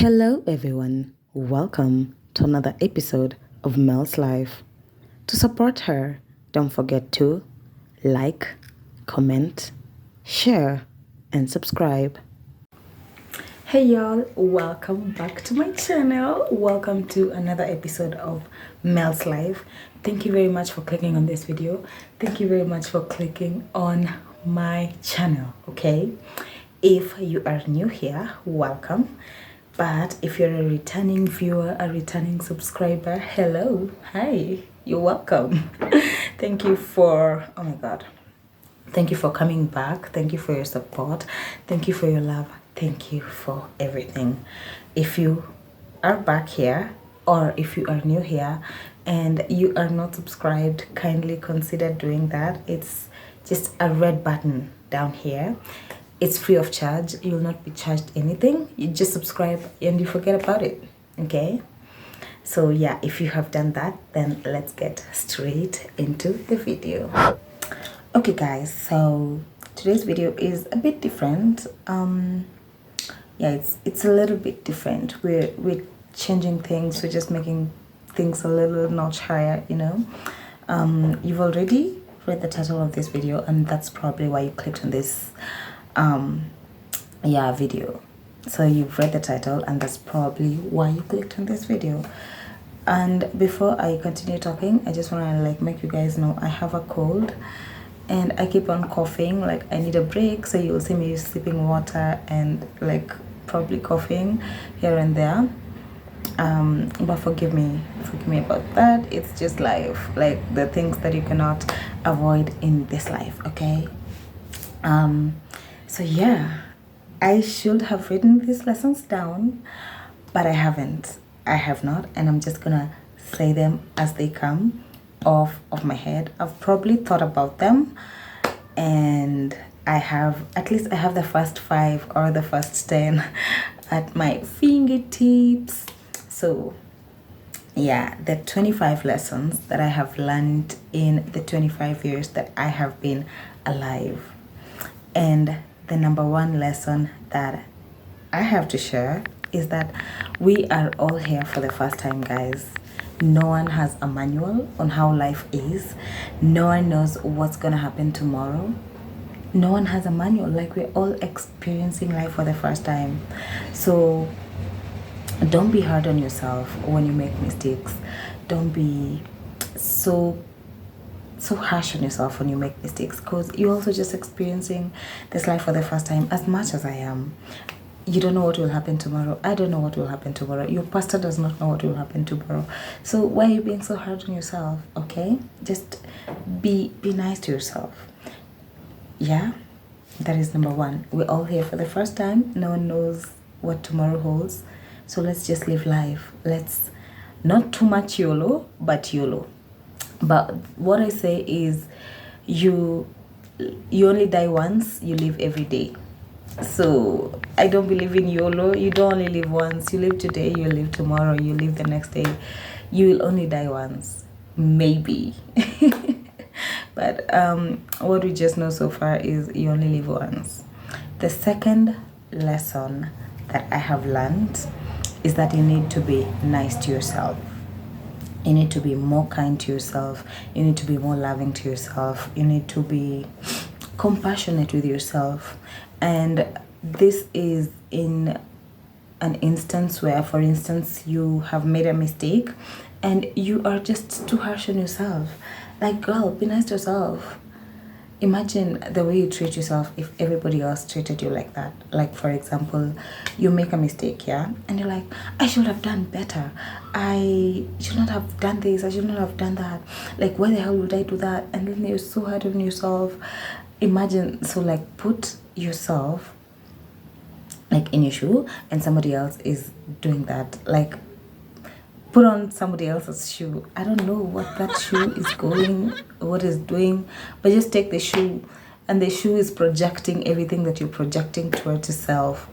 Hello, everyone. Welcome to another episode of Mel's Life. To support her, don't forget to like, comment, share, and subscribe. Hey, y'all. Welcome back to my channel. Welcome to another episode of Mel's Life. Thank you very much for clicking on this video. Thank you very much for clicking on my channel, okay? If you are new here, welcome. But if you're a returning viewer, a returning subscriber, hello, hi, you're welcome. Thank you for, oh my God, thank you for coming back. Thank you for your support. Thank you for your love. Thank you for everything. If you are back here or if you are new here and you are not subscribed, kindly consider doing that. It's just a red button down here. It's free of charge. You will not be charged anything. You just subscribe and you forget about it. Okay? So yeah, if you have done that, then let's get straight into the video. Okay guys, so today's video is a bit different. Yeah, it's a little bit different. We're changing things. We're just making things a little notch higher, you know. You've already read the title of this video, and that's probably why you clicked on this video. So you've read the title, and that's probably why you clicked on this video. And before I continue talking, I just want to make you guys know I have a cold and I keep on coughing. Like, I need a break, so you'll see me sipping water and probably coughing here and there. But forgive me about that. It's just life, like the things that you cannot avoid in this life, okay? So yeah, I should have written these lessons down, but I haven't. I have not, and I'm just gonna say them as they come off of my head. I've probably thought about them, and I have the first 5 or the first 10 at my fingertips. So yeah, the 25 lessons that I have learned in the 25 years that I have been alive. And the number one lesson that I have to share is that we are all here for the first time, guys. No one has a manual on how life is. No one knows what's gonna happen tomorrow. No one has a manual. Like, we're all experiencing life for the first time. So don't be hard on yourself when you make mistakes. Don't be so harsh on yourself when you make mistakes, because you're also just experiencing this life for the first time, as much as I am. You don't know what will happen tomorrow. I don't know what will happen tomorrow. Your pastor does not know what will happen tomorrow. So why are you being so hard on yourself? Okay, just be nice to yourself. Yeah, that is number one. We're all here for the first time. No one knows what tomorrow holds, so let's just live life. Let's not too much YOLO, but YOLO. But what I say is, you only die once, you live every day. So I don't believe in YOLO. You don't only live once. You live today, you live tomorrow, you live the next day. You will only die once, maybe. But what we just know so far is you only live once. The second lesson that I have learned is that you need to be nice to yourself. You need to be more kind to yourself. You need to be more loving to yourself. You need to be compassionate with yourself. And this is in an instance where, for instance, you have made a mistake and you are just too harsh on yourself. Like, girl, be nice to yourself. Imagine the way you treat yourself if everybody else treated you like that. Like, for example, you make a mistake, yeah? And you're like, I should have done better. I should not have done this. I should not have done that. Like, why the hell would I do that? And then you're so hard on yourself. Imagine, so put yourself in your shoe and somebody else is doing that. Put on somebody else's shoe. I don't know what that shoe is doing, but just take the shoe, and the shoe is projecting everything that you're projecting towards yourself.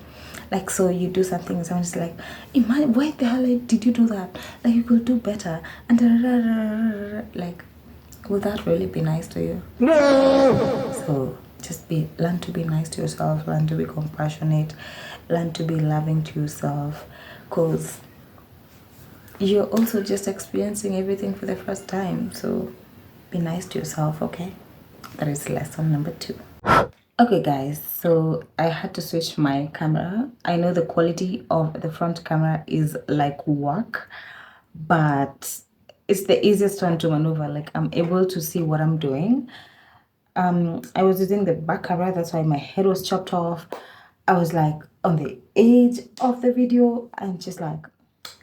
So you do something and someone's like, imagine, why the hell did you do that? You could do better. And will that really be nice to you? No. So just learn to be nice to yourself, learn to be compassionate, learn to be loving to yourself. because you're also just experiencing everything for the first time. So be nice to yourself, okay? That is lesson number 2. Okay guys, so I had to switch my camera. I know the quality of the front camera is like work, but it's the easiest one to maneuver. Like I'm able to see what I'm doing. I was using the back camera, that's why my head was chopped off. I was like on the edge of the video and just like,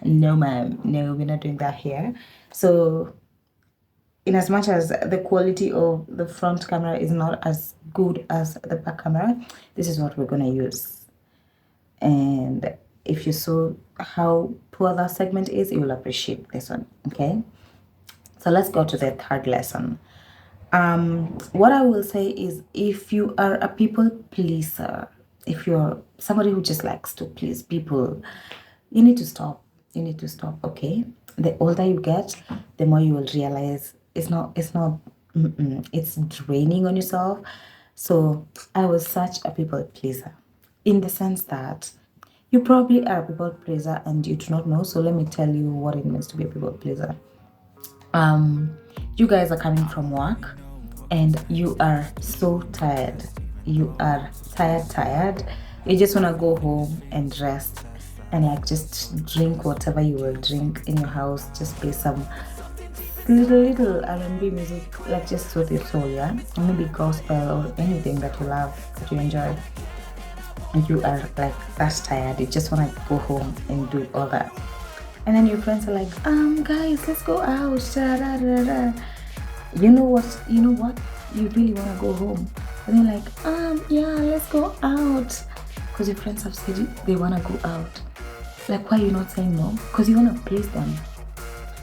no ma'am, no, we're not doing that here. So in as much as the quality of the front camera is not as good as the back camera, this is what we're gonna use. And if you saw how poor that segment is, you will appreciate this one, okay? So let's go to the third lesson. What I will say is, if you are a people pleaser, if you're somebody who just likes to please people, you need to stop. You need to stop, okay? The older you get, the more you will realize it's draining on yourself. So I was such a people pleaser, in the sense that you probably are a people pleaser and you do not know. So let me tell you what it means to be a people pleaser. You guys are coming from work and you are so tired. You are tired. You just want to go home and rest and like just drink whatever you will drink in your house. Just play some little R&B music, like just soothe your soul, yeah? Maybe gospel or anything that you love, that you enjoy. And you are like that's tired. You just want to go home and do all that. And then your friends are like, guys, let's go out. Da, da, da, da. You know what? You really want to go home. And they're like, yeah, let's go out. Because your friends have said they want to go out. Like, why are you not saying no? Because you want to please them.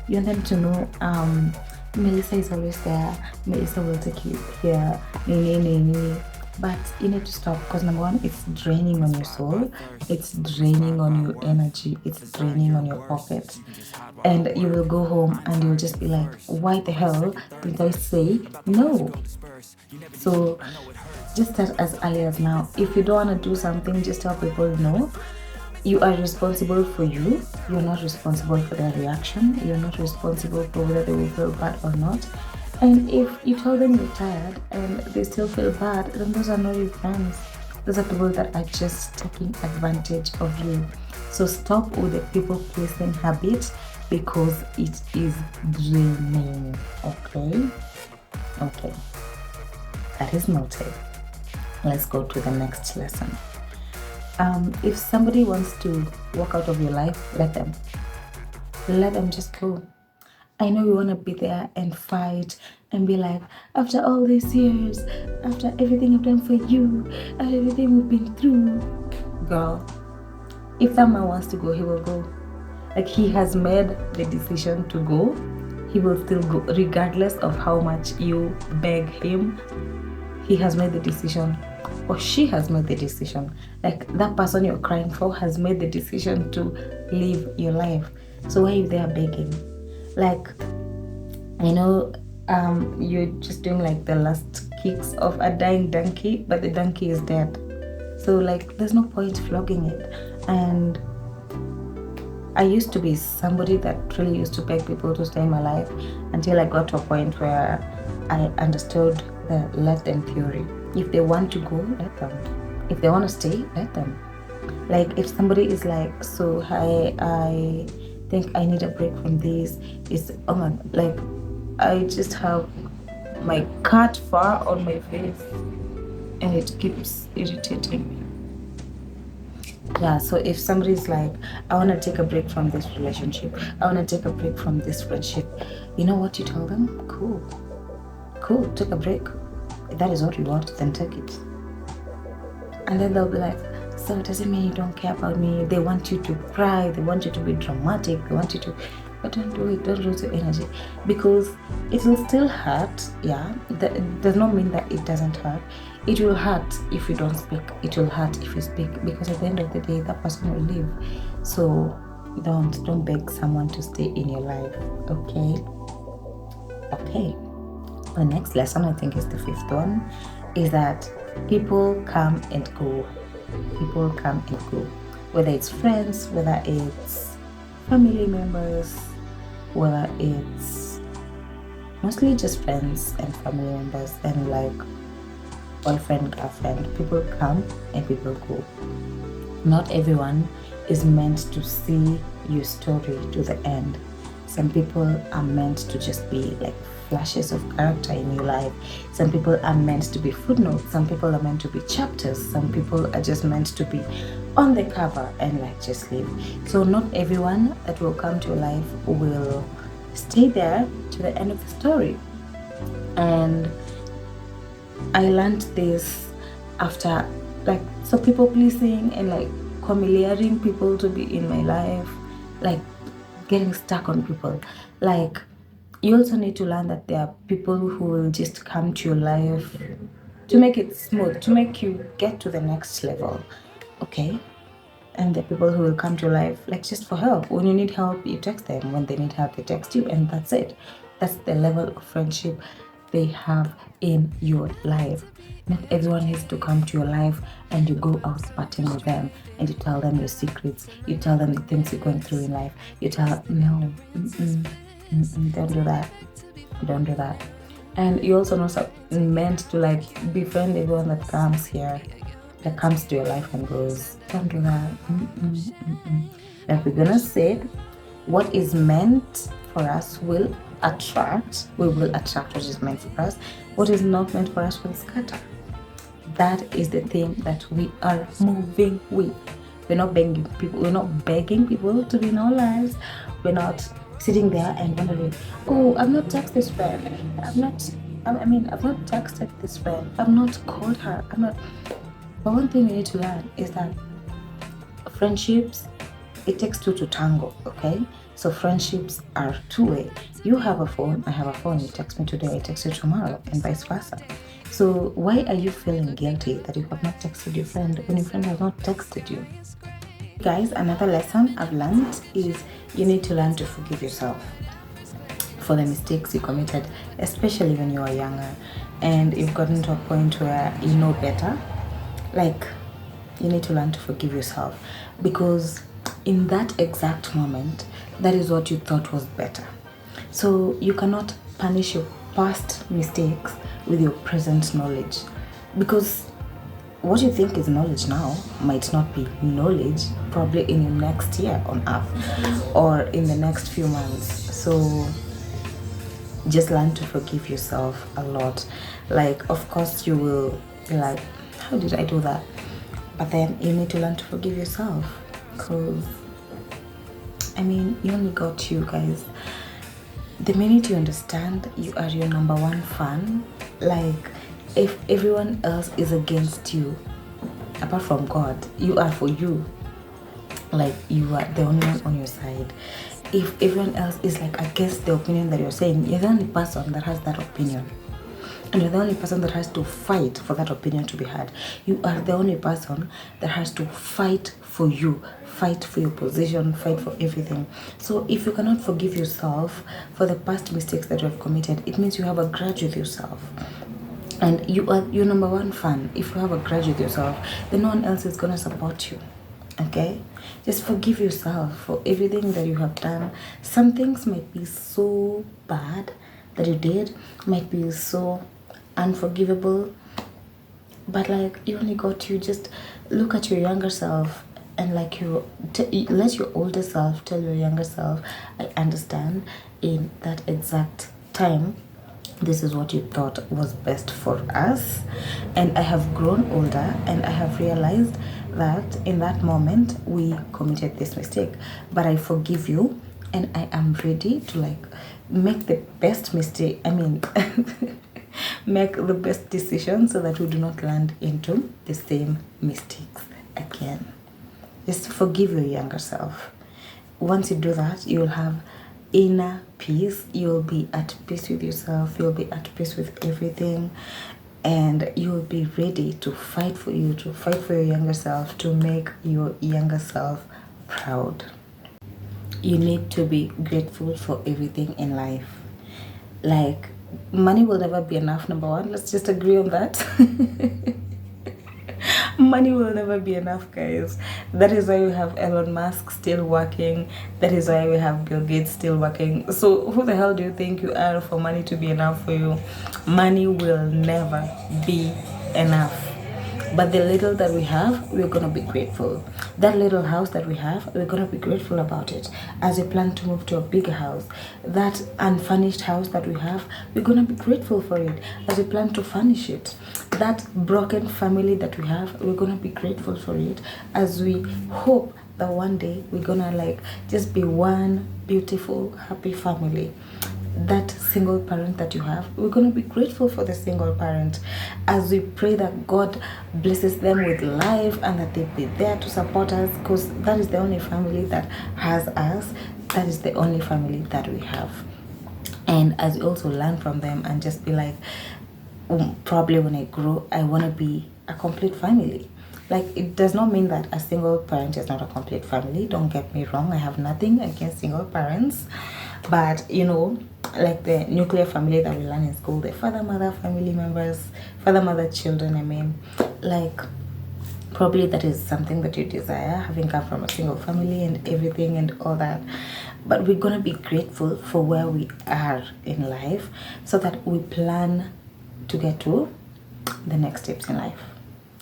You want them to know, Melissa is always there. Melissa will take you here. But you need to stop, because number one, it's draining on your soul, it's draining on your energy, it's draining on your pocket, and you will go home and you'll just be like, why the hell did I say no? So just start as early as now. If you don't want to do something, just tell people no. You are responsible for you. You're not responsible for their reaction. You're not responsible for whether they will feel bad or not. And if you tell them you're tired and they still feel bad, then those are not your friends. Those are people that are just taking advantage of you. So stop with the people pleasing habit, because it is draining. Okay, that is noted. Let's go to the next lesson. If somebody wants to walk out of your life, let them just go. I know you want to be there and fight and be like, after all these years, after everything I've done for you, after everything we've been through. Girl, if that man wants to go, he will go. Like, he has made the decision to go. He will still go, regardless of how much you beg him. He has made the decision, or she has made the decision. Like, that person you're crying for has made the decision to live your life. So why are you there begging? Like, I know you're just doing like the last kicks of a dying donkey, but the donkey is dead. So like, there's no point flogging it. And I used to be somebody that really used to beg people to stay in my life, until I got to a point where I understood the let them theory. If they want to go, let them. If they want to stay, let them. Like, if somebody is like, so hi, I think I need a break from this, it's, oh my, like, I just have my cat fur on my face and it keeps irritating me. Yeah, so if somebody's like, I want to take a break from this relationship, I want to take a break from this friendship, you know what you tell them? Cool, take a break. If that is what you want, then take it. And then they'll be like, so it doesn't mean you don't care about me. They want you to cry, they want you to be dramatic, they want you to, but don't do it, don't lose your energy, because it will still hurt. Yeah, that does not mean that it doesn't hurt. It will hurt if you don't speak, it will hurt if you speak, because at the end of the day, that person will leave. So don't beg someone to stay in your life. Okay, the next lesson, I think is the 5th one, is that people come and go. whether it's friends, whether it's family members, whether it's mostly just friends and family members, and like boyfriend, girlfriend. People come and people go. Not everyone is meant to see your story to the end. Some people are meant to just be like flashes of character in your life. Some people are meant to be footnotes. Some people are meant to be chapters. Some people are just meant to be on the cover and like just leave. So not everyone that will come to your life will stay there to the end of the story. And I learned this after like so people pleasing and like commandeering people to be in my life, like getting stuck on people. Like you also need to learn that there are people who will just come to your life to make it smooth, to make you get to the next level. Okay? And the people who will come to your life like just for help. When you need help, you text them. When they need help, they text you, and that's it. That's the level of friendship they have in your life. Not everyone has to come to your life and you go out partying with them and you tell them your secrets. You tell them the things you're going through in life. You tell no, don't do that. Don't do that. And you also not meant to like befriend everyone that comes here, that comes to your life and goes. Don't do that. Like we're gonna say, what is meant for us will attract. We will attract what is meant for us. What is not meant for us will scatter. That is the thing that we are moving with. We're not begging people. We're not begging people to be in our lives. We're not sitting there and wondering, oh, I've not texted this friend. I've not texted this friend. I've not called her. I'm not. But one thing you need to learn is that friendships, it takes two to tango, okay? So friendships are two-way. You have a phone, I have a phone. You text me today, I text you tomorrow, and vice versa. So why are you feeling guilty that you have not texted your friend when your friend has not texted you? Guys, another lesson I've learned is you need to learn to forgive yourself for the mistakes you committed, especially when you are younger and you've gotten to a point where you know better. Like, you need to learn to forgive yourself, because in that exact moment, that is what you thought was better. So you cannot punish your past mistakes with your present knowledge, because what you think is knowledge now might not be knowledge probably in your next year on earth or in the next few months. So just learn to forgive yourself a lot. Like, of course you will be like, how did I do that? But then you need to learn to forgive yourself, because I mean, you only got you, guys. The minute you understand you are your number one fan, like if everyone else is against you apart from God, you are for you. Like, you are the only one on your side. If everyone else is like against the opinion that you're saying, you're the only person that has that opinion. And you're the only person that has to fight for that opinion to be heard. You are the only person that has to fight for you, fight for your position, fight for everything. So if you cannot forgive yourself for the past mistakes that you have committed, it means you have a grudge with yourself. And you are your number one fan. If you have a grudge with yourself, then no one else is going to support you. Okay? Just forgive yourself for everything that you have done. Some things might be so bad that you did, might be so unforgivable, but like, you only got to just look at your younger self and like let your older self tell your younger self, I understand in that exact time this is what you thought was best for us, and I have grown older and I have realized that in that moment we committed this mistake, but I forgive you and I am ready to like make the best mistake, make the best decision so that we do not land into the same mistakes again. Just forgive your younger self. Once you do that, you'll have inner peace. You'll be at peace with yourself. You'll be at peace with everything. And you'll be ready to fight for you, to fight for your younger self, to make your younger self proud. You need to be grateful for everything in life. Like, money will never be enough, number one. Let's just agree on that. Money will never be enough, guys. That is why we have Elon Musk still working. That is why we have Bill Gates still working. So who the hell do you think you are for money to be enough for you? Money will never be enough. But the little that we have, we're gonna be grateful. That little house that we have, we're gonna be grateful about it. As we plan to move to a bigger house, that unfurnished house that we have, we're gonna be grateful for it. As we plan to furnish it, that broken family that we have, we're gonna be grateful for it. As we hope that one day we're gonna like just be one beautiful, happy family. That single parent that you have, we're going to be grateful for the single parent. As we pray that God blesses them with life and that they be there to support us, because that is the only family that has us. That is the only family that we have. And as we also learn from them and just be like, probably when I grow, I want to be a complete family. Like, it does not mean that a single parent is not a complete family. Don't get me wrong. I have nothing against single parents. But, you know, like the nuclear family that we learn in school, the father, mother, family members, father, mother, children, I mean, like, probably that is something that you desire, having come from a single family and everything and all that. But we're going to be grateful for where we are in life so that we plan to get to the next steps in life.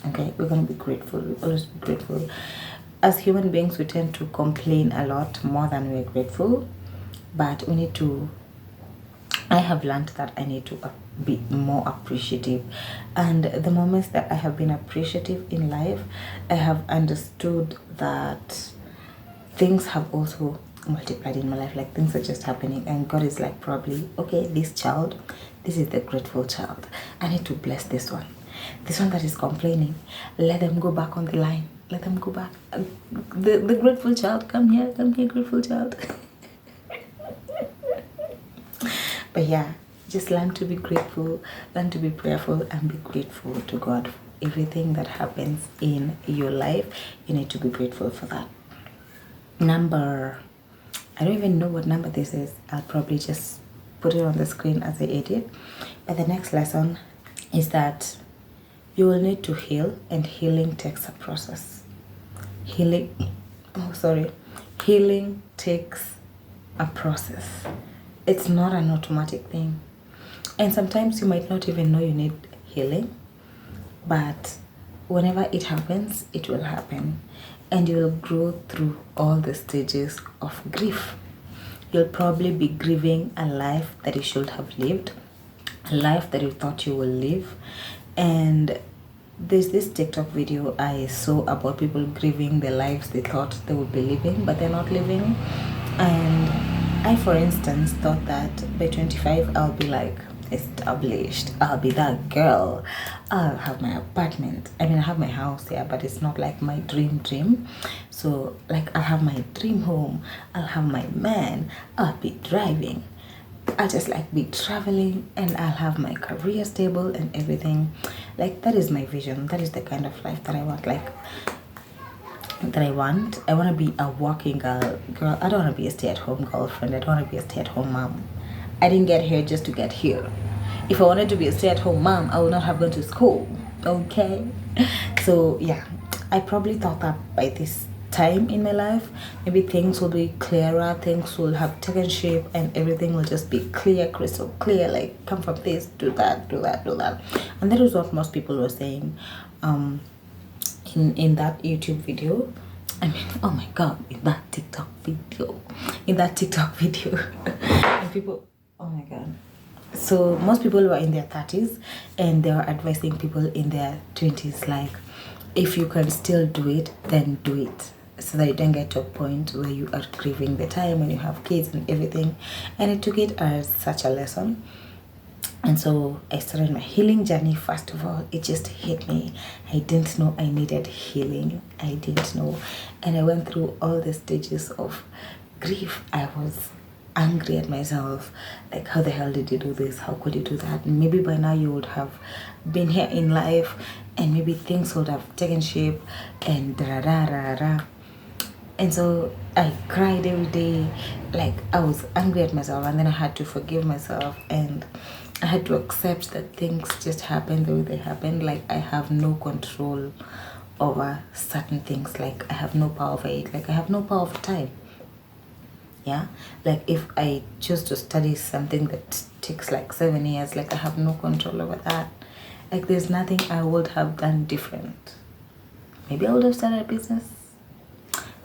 Okay, we're going to be grateful. We always be grateful. As human beings, we tend to complain a lot more than we're grateful. But we need to, I have learned that I need to be more appreciative. And the moments that I have been appreciative in life, I have understood that things have also multiplied in my life. Like, things are just happening and God is like, probably, okay, this child, this is the grateful child. I need to bless this one. This one that is complaining, let them go back on the line. Let them go back. The grateful child, come here, grateful child. But yeah, just learn to be grateful, learn to be prayerful, and be grateful to God for everything that happens in your life. You need to be grateful for that. Number, I don't even know what number this is. I'll probably just put it on the screen as I edit. But the next lesson is that you will need to heal, and healing takes a process. Healing takes a process. It's not an automatic thing. And sometimes you might not even know you need healing, but whenever it happens, it will happen. And you will grow through all the stages of grief. You'll probably be grieving a life that you should have lived, a life that you thought you will live. And there's this TikTok video I saw about people grieving the lives they thought they would be living, but they're not living. And I, for instance, thought that by 25, I'll be like established. I'll be that girl. I'll have my apartment. I mean, I have my house there, but it's not like my dream. So, like, I'll have my dream home. I'll have my man. I'll be driving. I'll just like be traveling, and I'll have my career stable and everything. Like, that is my vision. That is the kind of life that I want. I want to be a working girl. I don't want to be a stay-at-home girlfriend. I don't want to be a stay-at-home mom. I didn't get here just to get here. If I wanted to be a stay-at-home mom, I would not have gone to school. Okay? So yeah, I probably thought that by this time in my life, maybe things will be clearer, things will have taken shape, and everything will just be clear, crystal clear, like, come from this, do that. And that is what most people were saying in that YouTube video. I mean, oh my god, in that TikTok video and people, oh my god. So most people were in their 30s and they were advising people in their 20s, like, if you can still do it, then do it, so that you don't get to a point where you are grieving the time when you have kids and everything. And I took it as such a lesson. And so I started my healing journey. First of all, it just hit me. I didn't know I needed healing. I didn't know. And I went through all the stages of grief. I was angry at myself. Like, how the hell did you do this? How could you do that? Maybe by now you would have been here in life, and maybe things would have taken shape, and da-da-da-da-da. And so I cried every day. Like, I was angry at myself, and then I had to forgive myself, and I had to accept that things just happened the way they happened. Like, I have no control over certain things. Like I have no power over it. Like I have no power over time. Yeah, like if I choose to study something that takes like 7 years, like I have no control over that. Like there's nothing I would have done different. Maybe I would have started a business,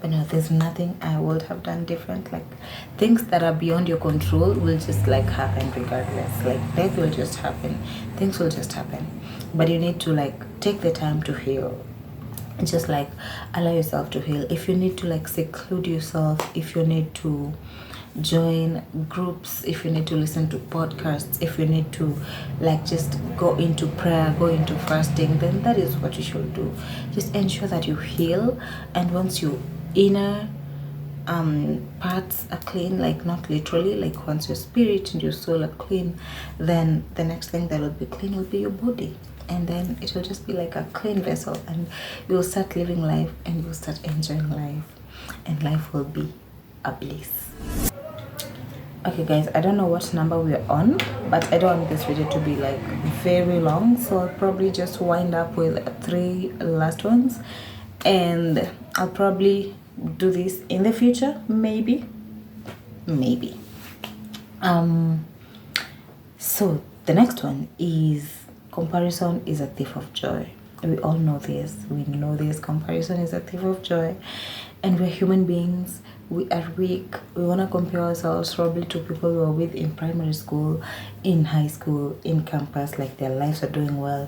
but no, there's nothing I would have done different. Like things that are beyond your control will just like happen regardless. Like death will just happen, things will just happen, but you need to like take the time to heal. Just like allow yourself to heal. If you need to like seclude yourself, if you need to join groups, if you need to listen to podcasts, if you need to like just go into prayer, go into fasting, then that is what you should do. Just ensure that you heal, and once your inner parts are clean, like not literally, like once your spirit and your soul are clean, then the next thing that will be clean will be your body, and then it will just be like a clean vessel, and you'll start living life, and you'll start enjoying life, and life will be a bliss. Okay guys, I don't know what number we're on, but I don't want this video to be like very long, so I'll probably just wind up with 3 last ones, and I'll probably do this in the future, maybe. So the next one is comparison is a thief of joy. We all know this. We know this. Comparison is a thief of joy, and we're human beings. We are weak. We want to compare ourselves probably to people we were with in primary school, in high school, in campus, like their lives are doing well.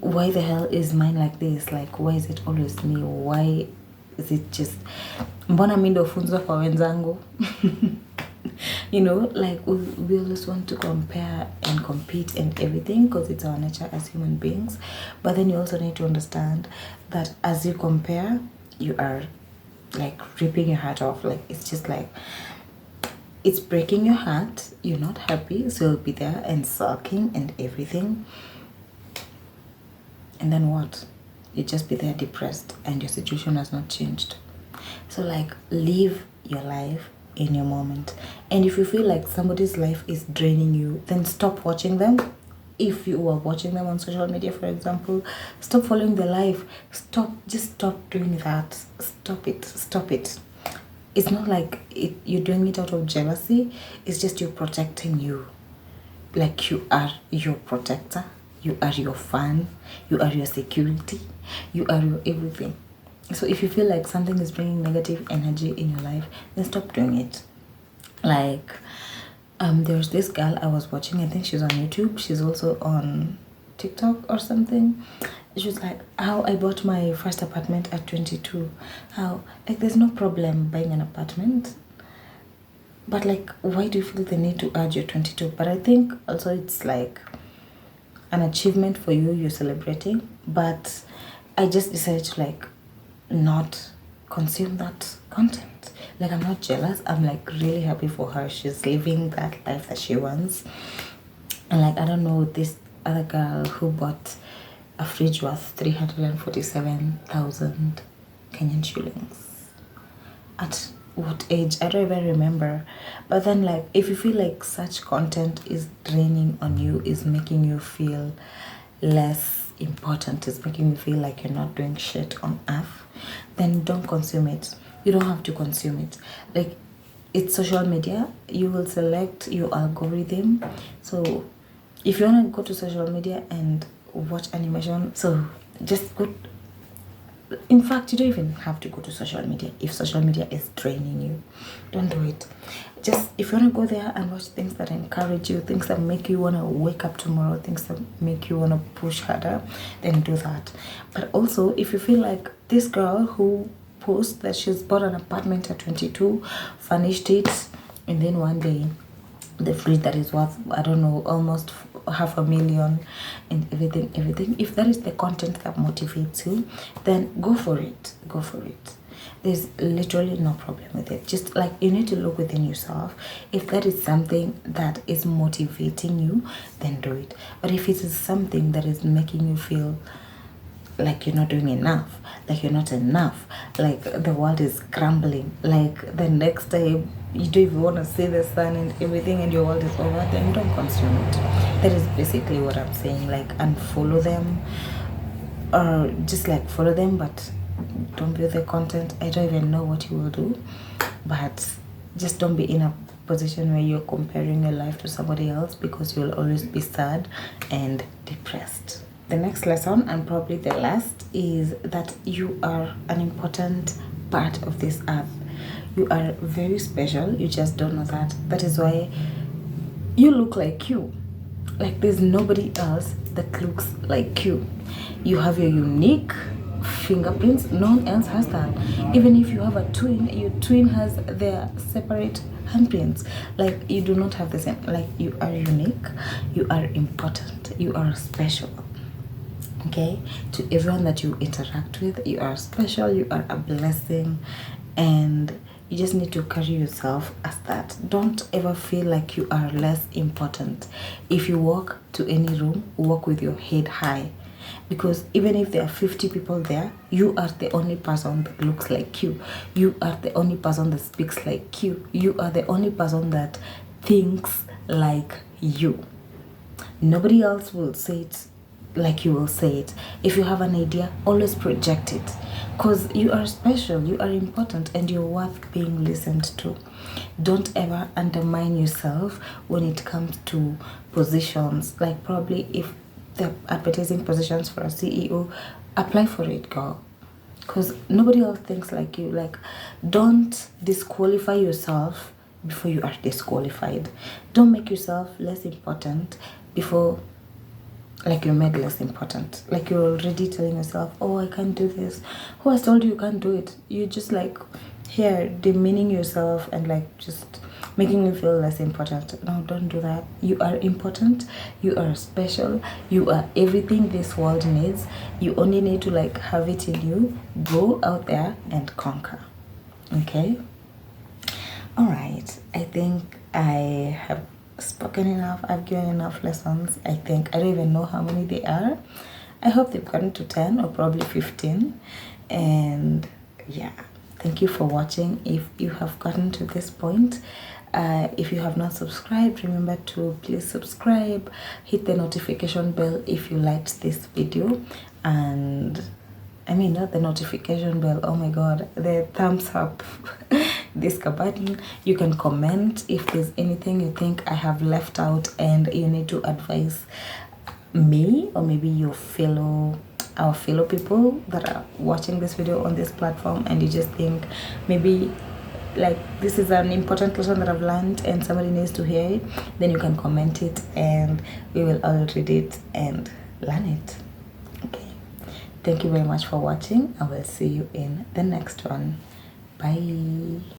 Why the hell is mine like this? Like why is it always me? Why is it just mbona mi ndo funzo kwa wenzangu? You know, like we always want to compare and compete and everything, because it's our nature as human beings. But then you also need to understand that as you compare, you are like ripping your heart off. Like it's just like it's breaking your heart. You're not happy, so you'll be there and sulking and everything, and then what? You just be there depressed, and your situation has not changed. So like live your life in your moment, and if you feel like somebody's life is draining you, then stop watching them. If you are watching them on social media, for example, stop following their life. Just stop doing that. Stop it. It's not like you're doing it out of jealousy. It's just you're protecting you. Like you are your protector, you are your fan, you are your security, you are your everything. So if you feel like something is bringing negative energy in your life, then stop doing it. Like there's this girl I was watching. I think she's on YouTube. She's also on TikTok or something. She was like, how I bought my first apartment at 22. How, like, there's no problem buying an apartment, but like, why do you feel the need to urge your 22? But I think also it's like an achievement for you, you're celebrating. But I just decided to like not consume that content. Like I'm not jealous. I'm like really happy for her. She's living that life that she wants. And like I don't know, this other girl who bought a fridge worth 347,000 Kenyan shillings. At what age? I don't even remember. But then like if you feel like such content is draining on you, is making you feel less important, is making you feel like you're not doing shit on earth, then don't consume it. You don't have to consume it. Like it's social media. You will select your algorithm. So if you want to go to social media and watch animation, so just go. In fact, you don't even have to go to social media. If social media is draining you, don't do it. Just if you want to go there and watch things that encourage you, things that make you want to wake up tomorrow, things that make you want to push harder, then do that. But also, if you feel like this girl who posts that she's bought an apartment at 22, furnished it, and then one day the fridge that is worth, I don't know, almost 500,000 and everything, if that is the content that motivates you, then go for it. There's literally no problem with it. Just like you need to look within yourself. If that is something that is motivating you, then do it. But if it is something that is making you feel like you're not doing enough, like you're not enough, like the world is crumbling, like the next day you don't even want to see the sun and everything, and your world is over, then don't consume it. That is basically what I'm saying. Like unfollow them, or just like follow them but don't view their content. I don't even know what you will do, but just don't be in a position where you're comparing your life to somebody else, because you'll always be sad and depressed. The next lesson, and probably the last, is that you are an important part of this earth. You are very special, you just don't know that. That is why you look like you. Like there's nobody else that looks like you. You have your unique fingerprints. No one else has that. Even if you have a twin, your twin has their separate handprints. Like you do not have the same. Like you are unique, you are important, you are special. Okay, to everyone that you interact with, you are special, you are a blessing, and you just need to carry yourself as that. Don't ever feel like you are less important. If you walk to any room, walk with your head high, because even if there are 50 people there, you are the only person that looks like you. You are the only person that speaks like you. You are the only person that thinks like you. Nobody else will say it like you will say it. If you have an idea, always project it, because you are special, you are important, and you're worth being listened to. Don't ever undermine yourself when it comes to positions. Like probably if they're advertising positions for a CEO, apply for it, girl, because nobody else thinks like you. Like don't disqualify yourself before you are disqualified. Don't make yourself less important before, like you're made less important. Like you're already telling yourself, oh, I can't do this. Who has told you you can't do it? You just like here demeaning yourself and like just making you feel less important. No, don't do that. You are important, you are special, you are everything this world needs. You only need to like have it in you. Go out there and conquer. Okay, all right, I think I have spoken enough. I've given enough lessons. I think I don't even know how many they are. I hope they've gotten to 10 or probably 15. And yeah, thank you for watching. If you have gotten to this point, if you have not subscribed, remember to please subscribe, hit the notification bell if you liked this video, and I mean not the notification bell, oh my god, the thumbs up this button. You can comment if there's anything you think I have left out and you need to advise me, or maybe our fellow people that are watching this video on this platform, and you just think maybe like this is an important lesson that I've learned and somebody needs to hear it, then you can comment it and we will all read it and learn it. Okay, thank you very much for watching. I will see you in the next one. Bye.